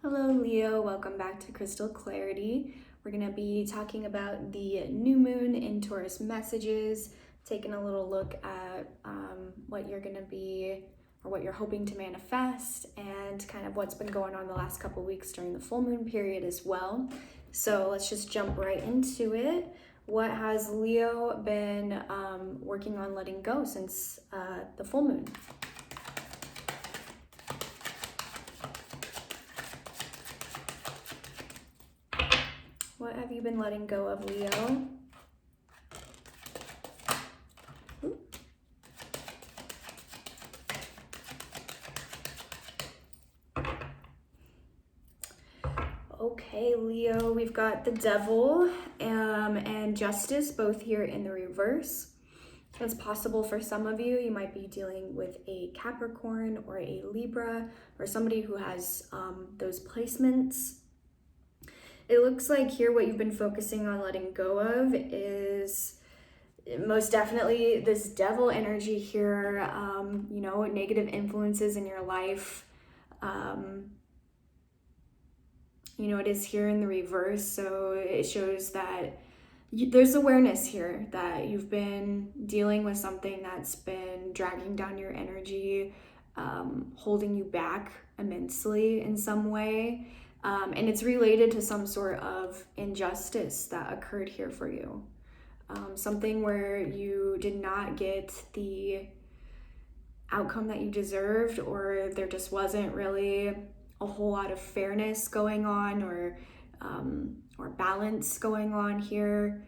Hello Leo, welcome back to Crystal Clarity. We're going to be talking about the new moon in Taurus messages, taking a little look at what you're going to be or what you're hoping to manifest, and kind of what's been going on the last couple weeks during the full moon period as well. So let's just jump right into it. What has Leo been working on letting go since the full moon? What have you been letting go of, Leo? Ooh. Okay, Leo, we've got the Devil and Justice both here in the reverse. It's possible for some of you, you might be dealing with a Capricorn or a Libra or somebody who has those placements. It looks like here what you've been focusing on letting go of is most definitely this Devil energy here, negative influences in your life. It is here in the reverse, so it shows that there's awareness here that you've been dealing with something that's been dragging down your energy, holding you back immensely in some way. And it's related to some sort of injustice that occurred here for you. Something where you did not get the outcome that you deserved, or there just wasn't really a whole lot of fairness going on or balance going on here.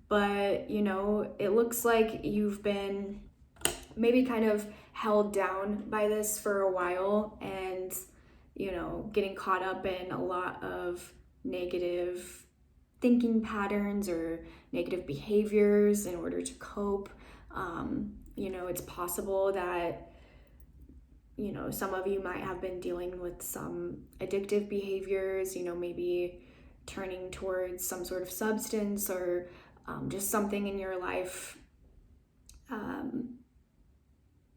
But, it looks like you've been maybe kind of held down by this for a while and getting caught up in a lot of negative thinking patterns or negative behaviors in order to cope. It's possible that, some of you might have been dealing with some addictive behaviors, maybe turning towards some sort of substance or just something in your life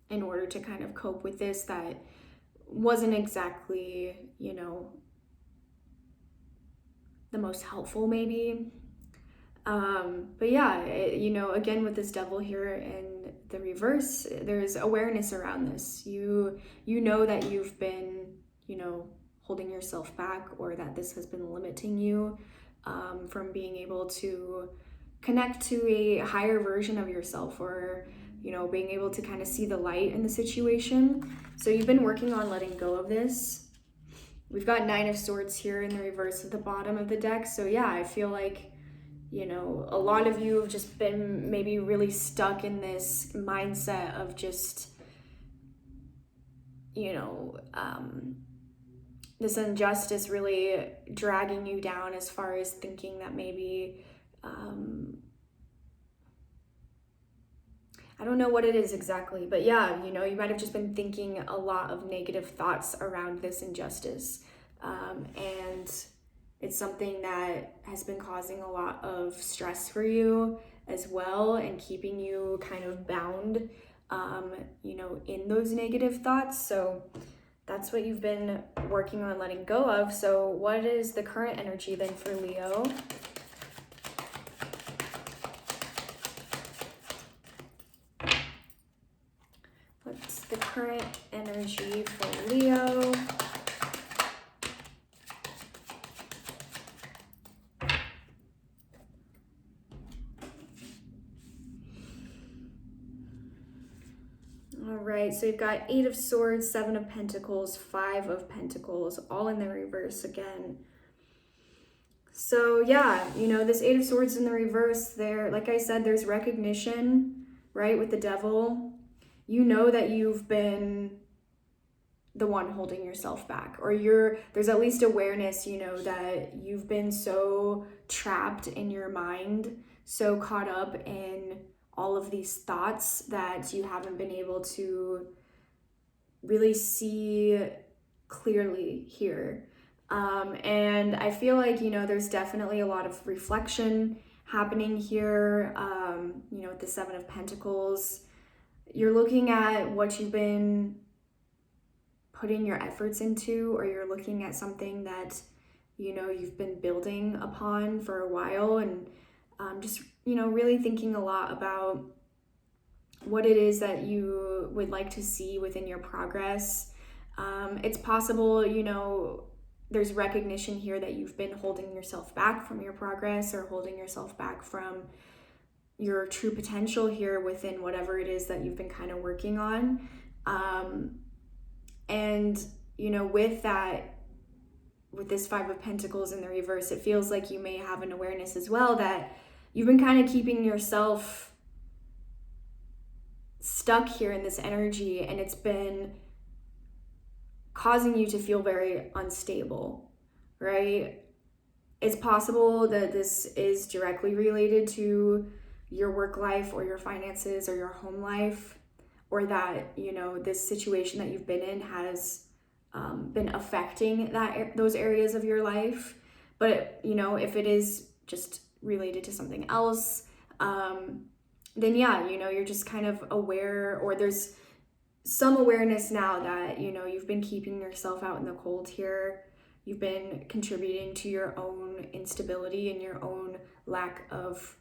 in order to kind of cope with this that wasn't exactly, the most helpful maybe. But yeah, again, with this Devil here in the reverse, there's awareness around this. You know that you've been, holding yourself back, or that this has been limiting you from being able to connect to a higher version of yourself, or being able to kind of see the light in the situation. So you've been working on letting go of this. We've got 9 of Swords here in the reverse at the bottom of the deck. So yeah, I feel like, a lot of you have just been maybe really stuck in this mindset of just, this injustice really dragging you down, as far as thinking that maybe, I don't know what it is exactly, but yeah, you might have just been thinking a lot of negative thoughts around this injustice. And it's something that has been causing a lot of stress for you as well, and keeping you kind of bound, in those negative thoughts. So that's what you've been working on letting go of. So what is the current energy then for Leo? What's the current energy for Leo? All right, so you've got 8 of Swords, 7 of Pentacles, 5 of Pentacles, all in the reverse again. So yeah, this 8 of Swords in the reverse there, like I said, there's recognition, right, with the Devil. You know that you've been the one holding yourself back, or there's at least awareness, that you've been so trapped in your mind, so caught up in all of these thoughts that you haven't been able to really see clearly here. And I feel like, there's definitely a lot of reflection happening here, with the 7 of Pentacles. You're looking at what you've been putting your efforts into, or you're looking at something that, you know, you've been building upon for a while, and just, you know, really thinking a lot about what it is that you would like to see within your progress. It's possible, you know, there's recognition here that you've been holding yourself back from your progress, or holding yourself back from your true potential here within whatever it is that you've been kind of working on. And, you know, with that, with this Five of Pentacles in the reverse, it feels like you may have an awareness as well that you've been kind of keeping yourself stuck here in this energy, and it's been causing you to feel very unstable, right? It's possible that this is directly related to your work life or your finances or your home life, or that, you know, this situation that you've been in has been affecting those areas of your life. But, you know, if it is just related to something else, then yeah, you know, you're just kind of aware, or there's some awareness now that, you know, you've been keeping yourself out in the cold here. You've been contributing to your own instability and your own lack of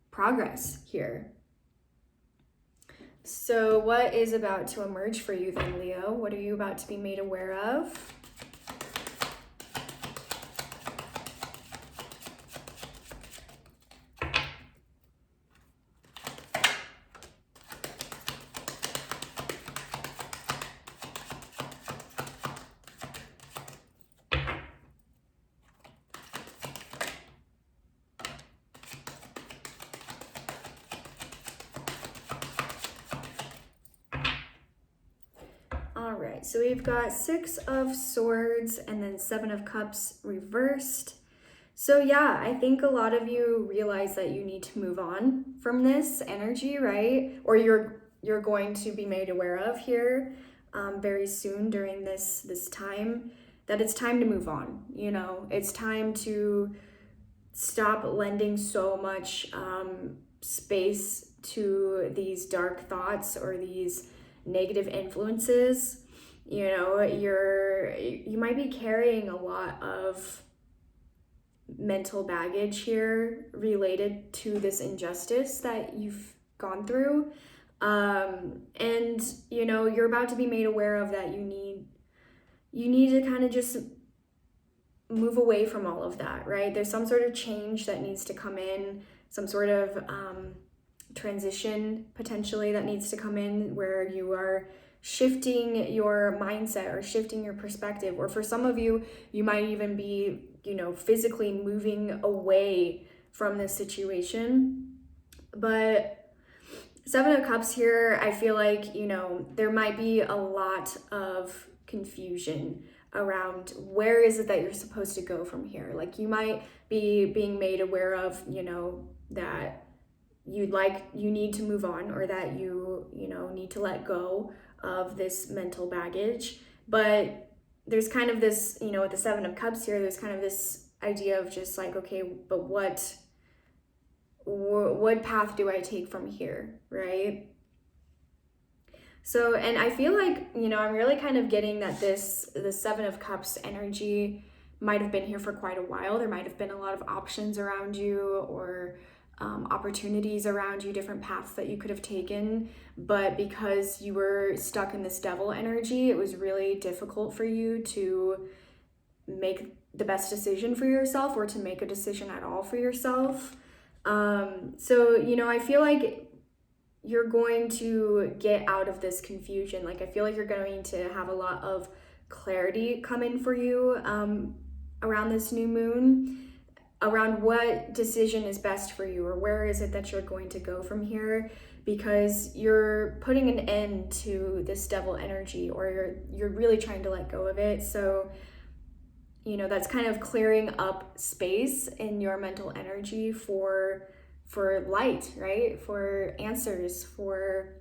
progress here. So what is about to emerge for you then, Leo? What are you about to be made aware of? All right, so we've got Six of Swords and then Seven of Cups reversed. So yeah, I think a lot of you realize that you need to move on from this energy, right? Or you're going to be made aware of here very soon during this time, that it's time to move on. You know, it's time to stop lending so much space to these dark thoughts or these negative influences. You know, you might be carrying a lot of mental baggage here related to this injustice that you've gone through, and you know, you're about to be made aware of that you need to kind of just move away from all of that, right? There's some sort of change that needs to come in, some sort of transition potentially that needs to come in, where you are shifting your mindset or shifting your perspective. Or for some of you, you might even be, you know, physically moving away from this situation. But Seven of Cups here, I feel like, you know, there might be a lot of confusion around where is it that you're supposed to go from here. Like, you might be being made aware of, you know, that you need to move on, or that you know, need to let go of this mental baggage. But there's kind of this, you know, with the Seven of Cups here, there's kind of this idea of just like, okay, but what path do I take from here, right? So, and I feel like, you know, I'm really kind of getting that the Seven of Cups energy might have been here for quite a while. There might have been a lot of options around you, or opportunities around you, different paths that you could have taken. But because you were stuck in this Devil energy, it was really difficult for you to make the best decision for yourself, or to make a decision at all for yourself. So, you know, I feel like you're going to get out of this confusion. Like, I feel like you're going to have a lot of clarity come in for you around this new moon, around what decision is best for you, or where is it that you're going to go from here, because you're putting an end to this Devil energy, or you're really trying to let go of it. So, you know, that's kind of clearing up space in your mental energy for light, right? For answers, for,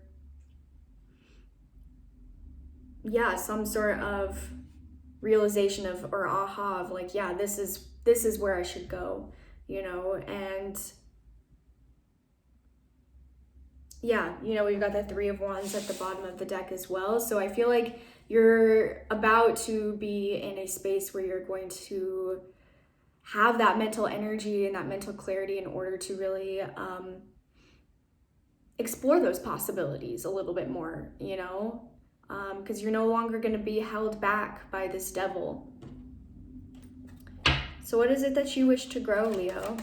yeah, some sort of realization of, or aha of like, yeah, this is where I should go, you know. And yeah, you know, we've got the Three of Wands at the bottom of the deck as well. So I feel like you're about to be in a space where you're going to have that mental energy and that mental clarity in order to really explore those possibilities a little bit more, you know, because you're no longer going to be held back by this devil. So what is it that you wish to grow, Leo?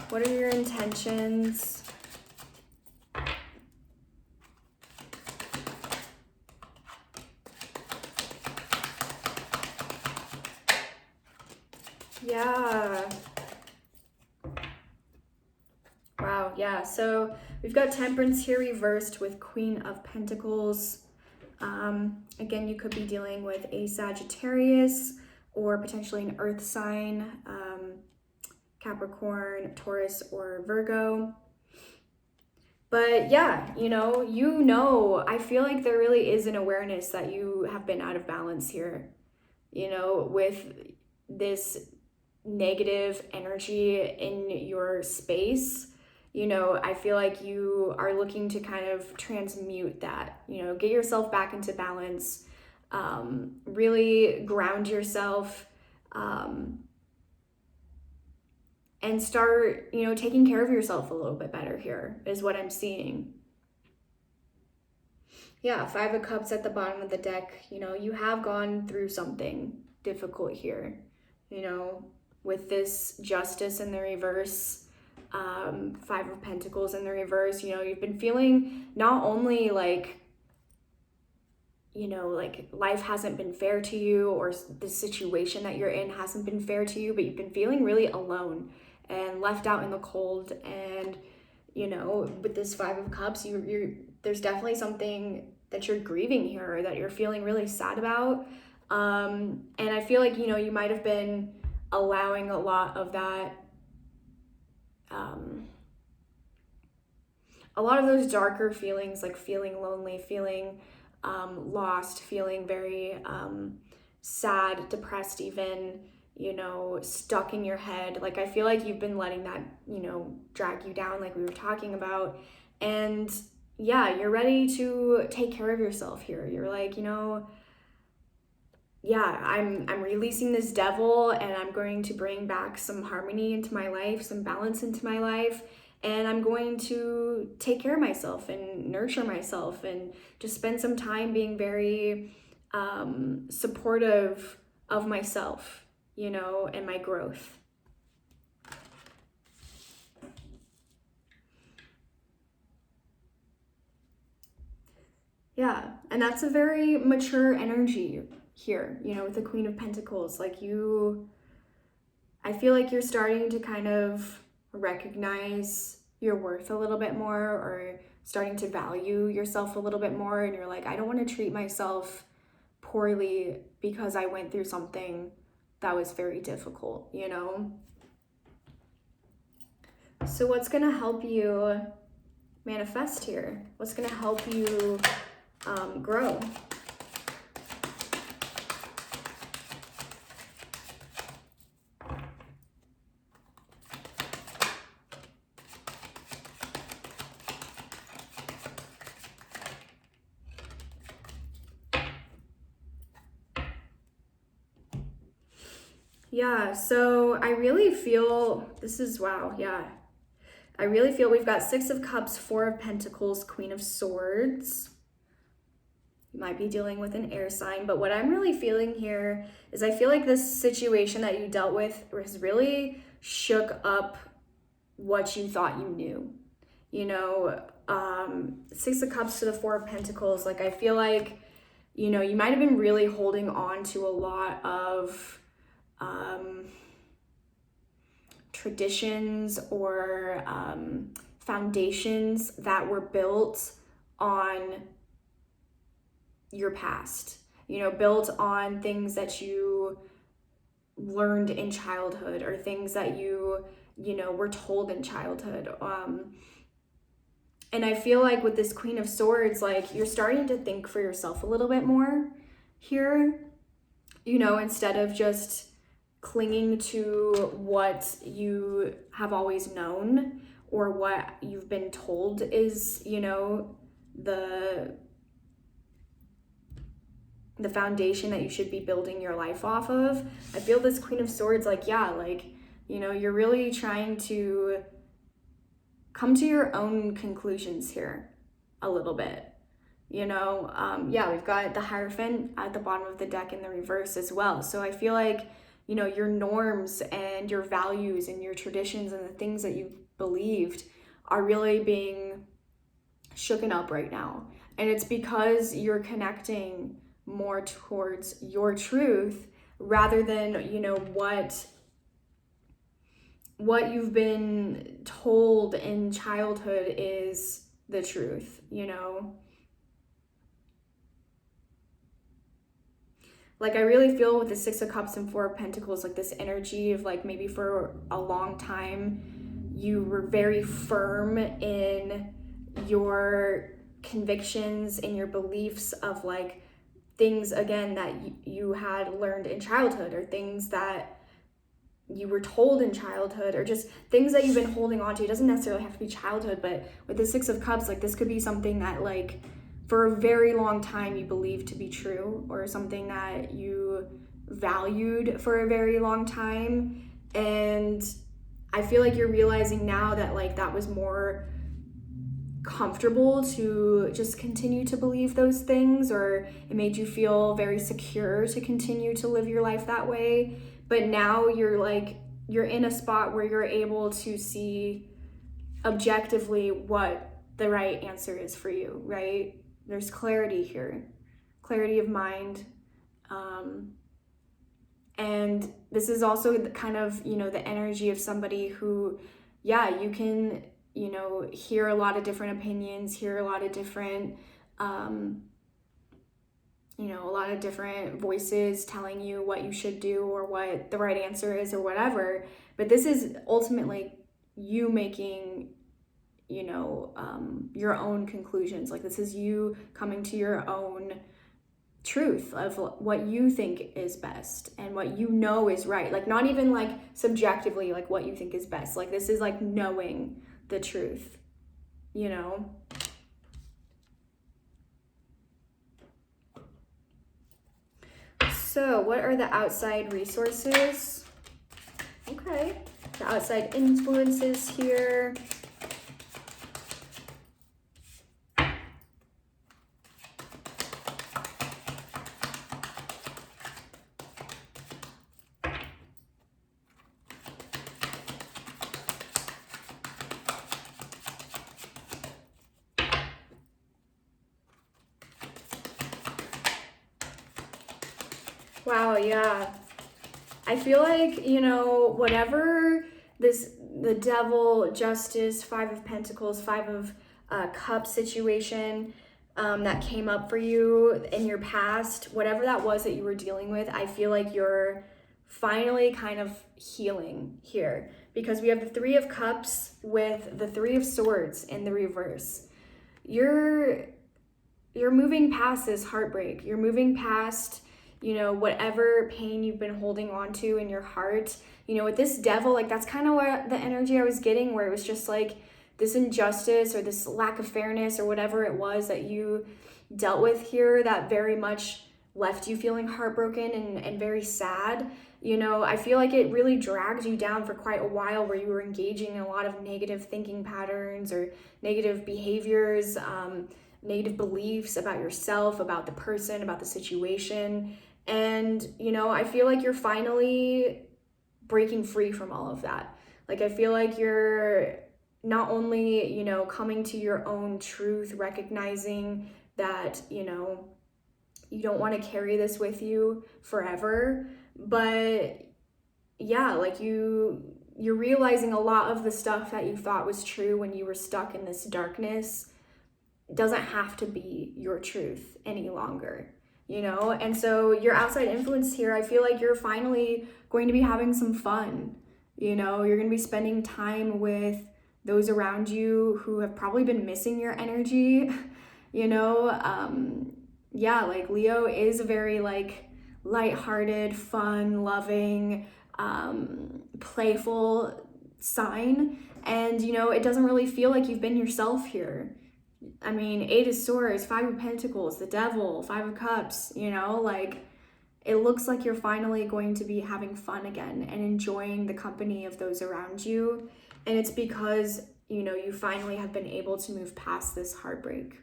What are your intentions? Yeah. Wow, yeah. So we've got Temperance here reversed with Queen of Pentacles. Again, you could be dealing with a Sagittarius or potentially an earth sign, Capricorn, Taurus, or Virgo. But yeah, I feel like there really is an awareness that you have been out of balance here, with this negative energy in your space. I feel like you are looking to kind of transmute that, get yourself back into balance, really ground yourself, and start, taking care of yourself a little bit better here is what I'm seeing. Yeah, Five of Cups at the bottom of the deck. You have gone through something difficult here, with this Justice in the reverse, Five of Pentacles in the reverse. You've been feeling not only like life hasn't been fair to you, or the situation that you're in hasn't been fair to you, but you've been feeling really alone and left out in the cold. And with this Five of Cups, there's definitely something that you're grieving here, or that you're feeling really sad about. And I feel like you might have been allowing a lot of that, a lot of those darker feelings, like feeling lonely, feeling lost, feeling very sad, depressed even, stuck in your head. Like, I feel like you've been letting that, drag you down, like we were talking about. And yeah, you're ready to take care of yourself here. You're like, yeah, I'm releasing this devil, and I'm going to bring back some harmony into my life, some balance into my life. And I'm going to take care of myself and nurture myself, and just spend some time being very supportive of myself, and my growth. Yeah, and that's a very mature energy here, with the Queen of Pentacles. Like, I feel like you're starting to kind of recognize your worth a little bit more, or starting to value yourself a little bit more. And you're like, I don't want to treat myself poorly because I went through something that was very difficult, So what's going to help you manifest here? What's going to help you grow? Yeah, so I really feel this is, wow, yeah. I really feel we've got Six of Cups, Four of Pentacles, Queen of Swords. You might be dealing with an air sign, but what I'm really feeling here is I feel like this situation that you dealt with has really shook up what you thought you knew. Six of Cups to the Four of Pentacles, like, I feel like, you might have been really holding on to a lot of traditions or foundations that were built on your past, built on things that you learned in childhood, or things that you were told in childhood. And I feel like with this Queen of Swords, like, you're starting to think for yourself a little bit more here, instead of just clinging to what you have always known, or what you've been told is, the the foundation that you should be building your life off of. I feel this Queen of Swords, like, yeah, like, you know, you're really trying to come to your own conclusions here a little bit. You know, yeah, we've got the Hierophant at the bottom of the deck in the reverse as well. So I feel like, you know, your norms and your values and your traditions and the things that you believed are really being shooken up right now. And it's because you're connecting more towards your truth rather than, you know, what you've been told in childhood is the truth, you know. Like, I really feel with the Six of Cups and Four of Pentacles, like this energy of like maybe for a long time you were very firm in your convictions and your beliefs of like things, again, that you had learned in childhood, or things that you were told in childhood, or just things that you've been holding on to. It doesn't necessarily have to be childhood, but with the Six of Cups, like this could be something that like for a very long time you believed to be true, or something that you valued for a very long time. And I feel like you're realizing now that like that was more comfortable to just continue to believe those things, or it made you feel very secure to continue to live your life that way. But now you're in a spot where you're able to see objectively what the right answer is for you, right? There's clarity here, clarity of mind. And this is also the kind of, you know, the energy of somebody who, yeah, you can, you know, hear a lot of different opinions, hear a lot of different, you know, a lot of different voices telling you what you should do or what the right answer is or whatever. But this is ultimately you making, you know, your own conclusions. Like this is you coming to your own truth of what you think is best and what you know is right. Like not even like subjectively like what you think is best. Like this is like knowing the truth, you know? So what are the outside resources? Okay, the outside influences here. Wow, yeah. I feel like, you know, whatever the devil, justice, Five of Pentacles, Five of Cups situation that came up for you in your past, whatever that was that you were dealing with, I feel like you're finally kind of healing here, because we have the Three of Cups with the Three of Swords in the reverse. You're moving past this heartbreak. You're moving past, you know, whatever pain you've been holding on to in your heart. You know, with this devil, like that's kind of what the energy I was getting, where it was just like this injustice or this lack of fairness or whatever it was that you dealt with here that very much left you feeling heartbroken and very sad. You know, I feel like it really dragged you down for quite a while, where you were engaging in a lot of negative thinking patterns or negative behaviors, negative beliefs about yourself, about the person, about the situation. And, you know, I feel like you're finally breaking free from all of that. Like, I feel like you're not only, you know, coming to your own truth, recognizing that, you know, you don't want to carry this with you forever, but yeah, like you're realizing a lot of the stuff that you thought was true when you were stuck in this darkness doesn't have to be your truth any longer, you know? And so your outside influence here, I feel like you're finally going to be having some fun, you know? You're going to be spending time with those around you who have probably been missing your energy, you know? Yeah, like Leo is a very like lighthearted, fun, loving, playful sign. And, you know, it doesn't really feel like you've been yourself here. I mean, Eight of Swords, Five of Pentacles, the Devil, Five of Cups, you know, like it looks like you're finally going to be having fun again and enjoying the company of those around you. And it's because, you know, you finally have been able to move past this heartbreak.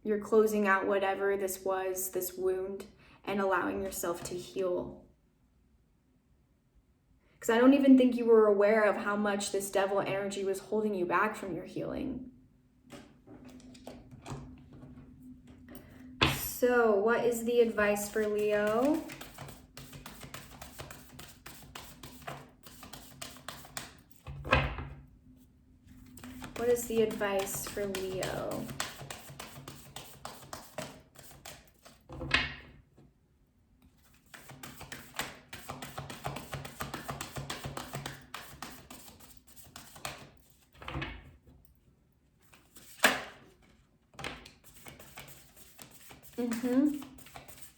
You're closing out whatever this was, this wound, and allowing yourself to heal. Because I don't even think you were aware of how much this devil energy was holding you back from your healing. So, what is the advice for Leo? What is the advice for Leo?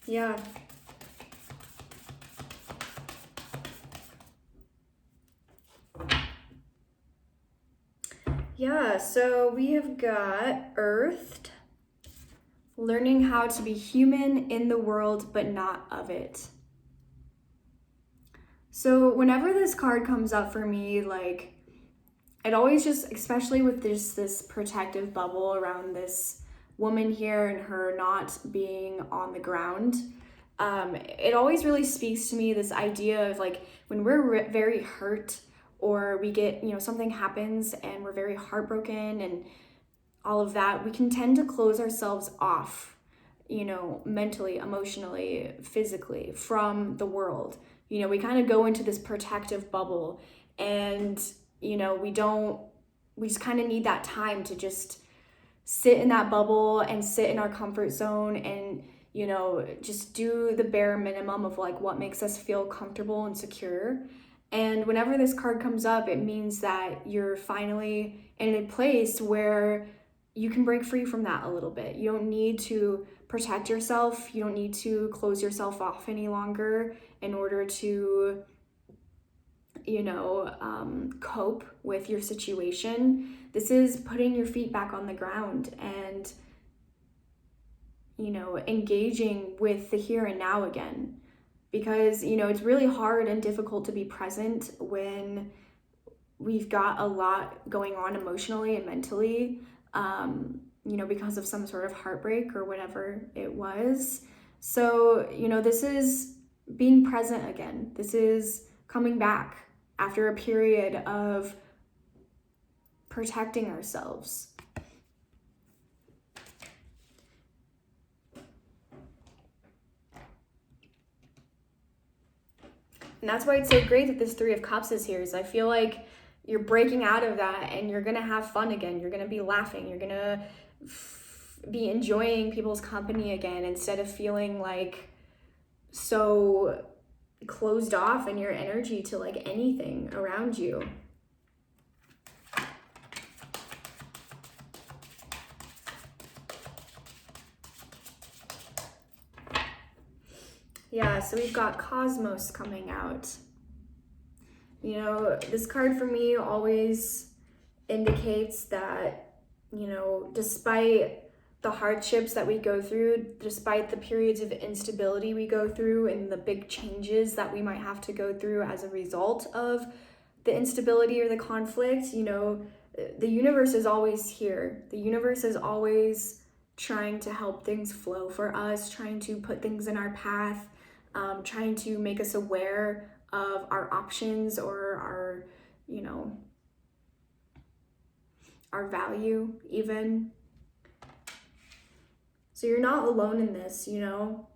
Yeah. Yeah, so we have got Earthed, learning how to be human in the world, but not of it. So whenever this card comes up for me, like, it always just, especially with this protective bubble around this woman here and her not being on the ground, it always really speaks to me, this idea of like when we're very hurt or we get, you know, something happens and we're very heartbroken and all of that, we can tend to close ourselves off, you know, mentally, emotionally, physically from the world. You know, we kind of go into this protective bubble and, you know, we just kind of need that time to just sit in that bubble and sit in our comfort zone and, you know, just do the bare minimum of like what makes us feel comfortable and secure. And whenever this card comes up, it means that you're finally in a place where you can break free from that a little bit. You don't need to protect yourself. You don't need to close yourself off any longer in order to, you know, cope with your situation. This is putting your feet back on the ground and, you know, engaging with the here and now again. Because, you know, it's really hard and difficult to be present when we've got a lot going on emotionally and mentally, you know, because of some sort of heartbreak or whatever it was. So, you know, this is being present again. This is coming back after a period of protecting ourselves. And that's why it's so great that this Three of Cups is here, is I feel like you're breaking out of that and you're gonna have fun again. You're gonna be laughing. You're gonna be enjoying people's company again instead of feeling like so closed off in your energy to like anything around you. Yeah, so we've got Cosmos coming out. You know, this card for me always indicates that, you know, despite the hardships that we go through, despite the periods of instability we go through and the big changes that we might have to go through as a result of the instability or the conflict, you know, the universe is always here. The universe is always trying to help things flow for us, trying to put things in our path, trying to make us aware of our options or our, you know, our value even. So you're not alone in this, you know.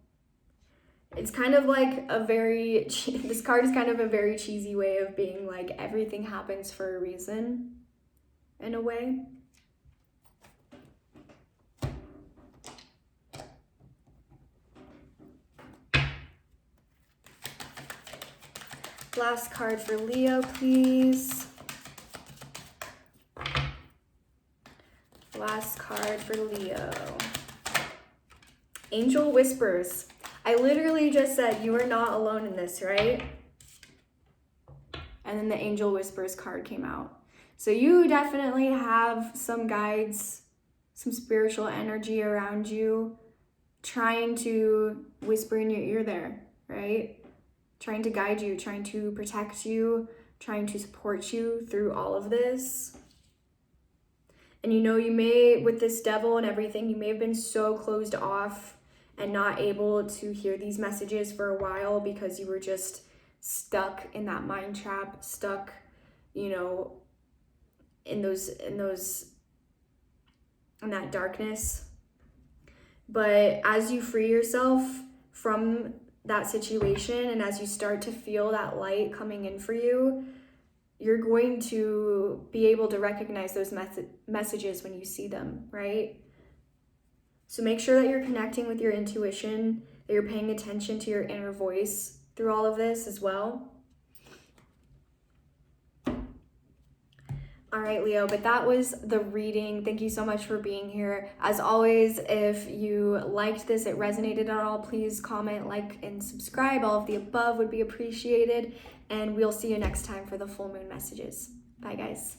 It's kind of like a very, this card is kind of a very cheesy way of being like everything happens for a reason, in a way. Last card for Leo, please. Last card for Leo. Angel Whispers. I literally just said you are not alone in this, right? And then the Angel Whispers card came out. So you definitely have some guides some spiritual energy around you, trying to whisper in your ear there, right? Trying to guide you, trying to protect you, trying to support you through all of this. And you know, you may, with this devil and everything, you may have been so closed off and not able to hear these messages for a while because you were just stuck in that mind trap, stuck, you know, in that darkness. But as you free yourself from that situation and as you start to feel that light coming in for you, you're going to be able to recognize those messages when you see them, right? So make sure that you're connecting with your intuition, that you're paying attention to your inner voice through all of this as well. All right, Leo, but that was the reading. Thank you so much for being here. As always, if you liked this, it resonated at all, please comment, like, and subscribe. All of the above would be appreciated. And we'll see you next time for the full moon messages. Bye, guys.